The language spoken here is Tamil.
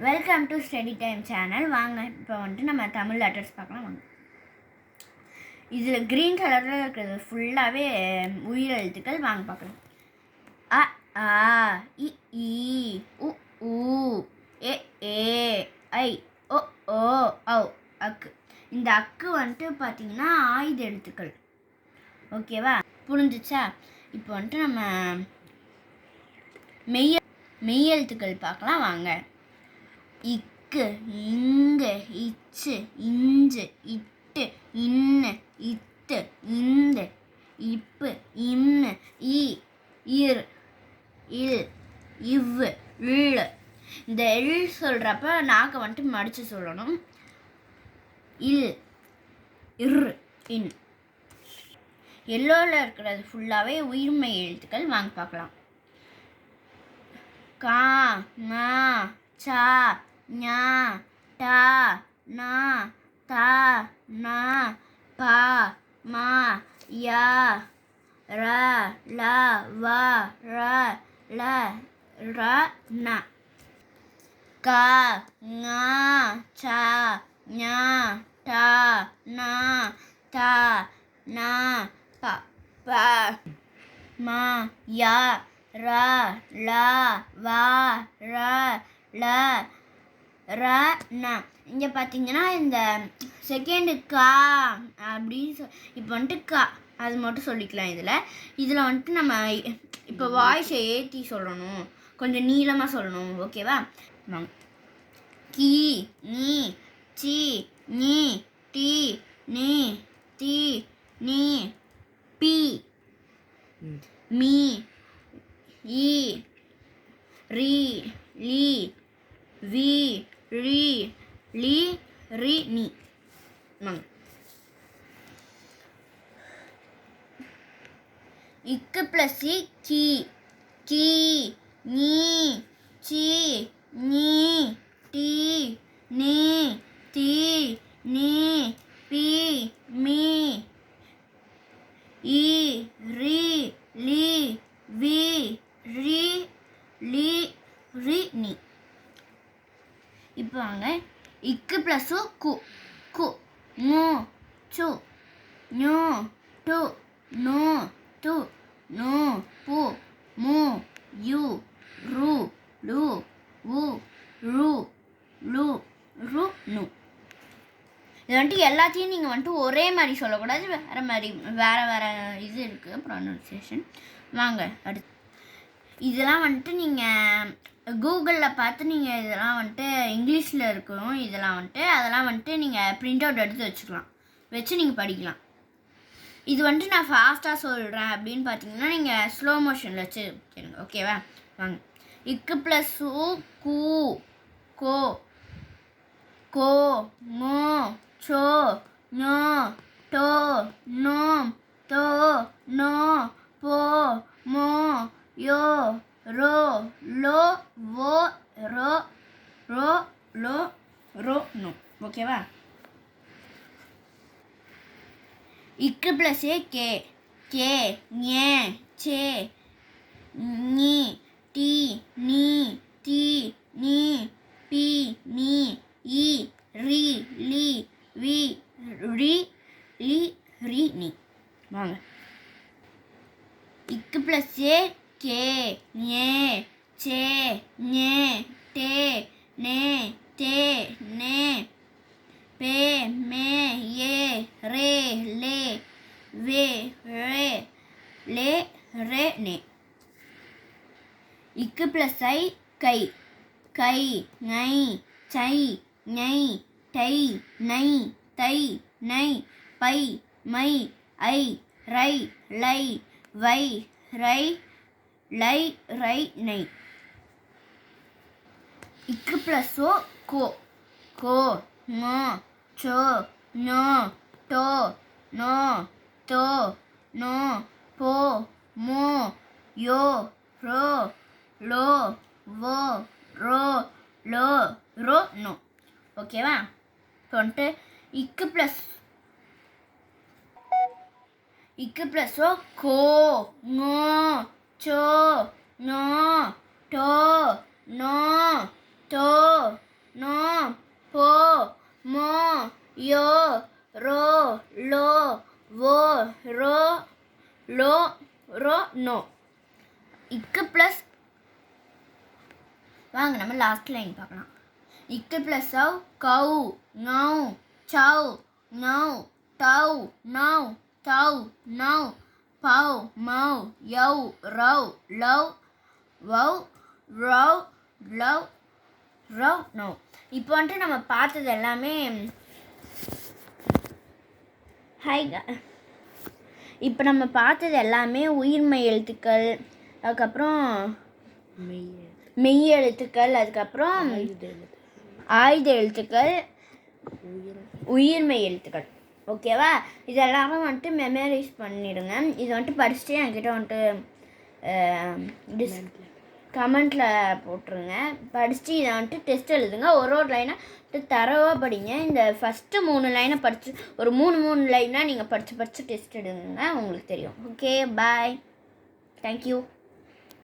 Welcome to study time channel. வாங்க இப்போ வந்துட்டு நம்ம தமிழ் லெட்டர்ஸ் பார்க்கலாம். வாங்க, இதில் க்ரீன் கலரில் இருக்கிறது ஃபுல்லாகவே உயிர் எழுத்துக்கள். வாங்க பார்க்கலாம். அ ஆ இ ஈ உ ஊ ஏ ஏ ஐ ஓ ஓ ஔ அக்கு. இந்த அக்கு வந்துட்டு பார்த்தீங்கன்னா ஆயுத எழுத்துக்கள். ஓகேவா, புரிஞ்சிச்சா? இப்போ வந்துட்டு நம்ம மெய் எழுத்துக்கள் பார்க்கலாம். வாங்க. இக்கு, இங்கு, இச்சு, இஞ்சு, இட்டு, இன்னு, இத்து, இந்து, இப்பு, இம்மு, இ, இர், இல், இவ்வு, இல். இந்த இல் சொல்கிறப்ப நாக்கை வந்துட்டு மடித்து சொல்லணும். இல், இர், இன். எல்லோவில் இருக்கிறது ஃபுல்லாகவே உயிர்மை எழுத்துக்கள். வாங்க பார்க்கலாம். கா, ஞா, சா, ஞா, டா, நா, தா, நா, பா, மா, யா, ரா, லா, வா, ரா, ல, ர, ந. கா, ஞா, சா, ஞா, டா, நா, தா, நா, பா, பா, மா, யா, ரா, லா, வா, ரா, ல, ர, ந. இங்கே பார்த்தீங்கன்னா இந்த செகண்டு கா அப்படின்னு இப்போ வந்துட்டு கா அது மட்டும் சொல்லிக்கலாம். இதில் வந்துட்டு நம்ம இப்போ வாய்ஸை ஏற்றி சொல்லணும், கொஞ்சம் நீளமாக சொல்லணும். ஓகேவா? கி, நீ, சி, நீ, டி, நீ, தி, நீ, பி, மீ, ஈ, ரி, லி, வி, ரி, லி, ரி, நீ. இக்கு ப்ளஸ் இ கி, கி, நீ, சி, நீ, டி, நீ, தி, நீ, பி, மீ, ஈ, ரி, லி, வி, ரி, லி, ரி, நீ. இப்போ வாங்க. இக்கு ப்ளஸ் கு, கு, மு, சு, நு, டு, நு, து, நு, பு, மு, யு, ரு, lu, வு, ரு, லு, ரு, நு. இது வந்துட்டு எல்லாத்தையும் நீங்கள் வந்துட்டு ஒரே மாதிரி சொல்லக்கூடாது, வேறு இது இருக்குது ப்ரொனன்சியேஷன். வாங்க அடுத்து. இதெல்லாம் வந்துட்டு நீங்கள் கூகுளில் பார்த்து நீங்கள் இதெல்லாம் வந்துட்டு இங்கிலீஷில் இருக்கும். இதெல்லாம் வந்துட்டு அதெல்லாம் வந்துட்டு நீங்கள் பிரிண்ட் அவுட் எடுத்து வச்சு நீங்கள் படிக்கலாம். இது வந்துட்டு நான் ஃபாஸ்ட்டாக சொல்கிறேன் அப்படின்னு பார்த்தீங்கன்னா நீங்கள் ஸ்லோ மோஷனில் வச்சு கேளுங்க. ஓகேவா? வாங்க. இக்கு ப்ளஸ் உ கூ, கோ, கோ, மோ, சோ, நோ, டோ, நோ, தோ, நோ, போ, மோ, யோ, ரோ, லோ, வோ, ரோ, ரோ, லோ, ரோ, நோ. ஓகேவா? இக்கு ப்ளஸ் ஏ கே, கே, ஞே, சே, நீ, டி, நீ, தி, நீ, பி, மீ, ஈ, ரி, லி, வி, ரி, லி, ரி, நீ. வாங்க. இக்கு ப்ளஸ் ஏ கே, ஞே, சே, ஞே, டே, நே, தே, நே, பே, மே, ஏ, ரே, லே, வே, ரே, லே, ரே, நே. இக்கு ப்ளஸ் ஐ கை, கை, ngை, சை, ஞை, டை, நை, தை, நை, பை, மை, ஐ, ரை, லை, வை, ரை, லை, ரை, நை. இக்கு ப்ளஸ் ஓ கோ, கோ, மோ, சோ, நோ, டோ, நோ, தோ, நோ, போ, மோ, யோ, ரோ, லோ, வோ, ரோ, லோ, ரோ, நோ. ஓகேவா? இப்போ வந்துட்டு இக்கு ப்ளஸ் ஓ கோ, ngோ, சோ, நோ, டோ, நோ, தோ, யோ ரோ லோ வோ ரோ லோ ரோ நோ. இக்கு ப்ளஸ் வாங்க நம்ம லாஸ்ட் லைன் பார்க்கலாம். இக்கு ப்ளஸ் ஔ கௌ நௌ சௌ நௌ டௌ நௌ தௌ நௌ பௌ மௌ யௌ ரௌ லவ் வௌ ரவ் லவ் ரவ் நோ. இப்போ வந்துட்டு நம்ம பார்த்தது எல்லாமே இப்போ நம்ம பார்த்தது எல்லாமே உயிர்மெய் எழுத்துக்கள், அதுக்கப்புறம் மெய் எழுத்துக்கள், அதுக்கப்புறம் ஆயுத எழுத்துக்கள், உயிர்மெய் எழுத்துக்கள். ஓகேவா? இது எல்லாமே வந்துட்டு மெமரைஸ் பண்ணிடுங்க. இது வந்துட்டு படிச்சுட்டு என்கிட்ட வந்துட்டு கமெண்ட்டில் போட்டுருங்க. படிச்சுட்டு இதை வந்துட்டு டெஸ்ட் எழுதுங்க. ஒரு லைனாக தரவாக படிங்க. இந்த ஃபஸ்ட்டு 3 லைனை படித்து ஒரு 3 லைனாக நீங்கள் படித்து டெஸ்ட் எடுங்க, உங்களுக்கு தெரியும். ஓகே, பாய், தேங்க்யூ.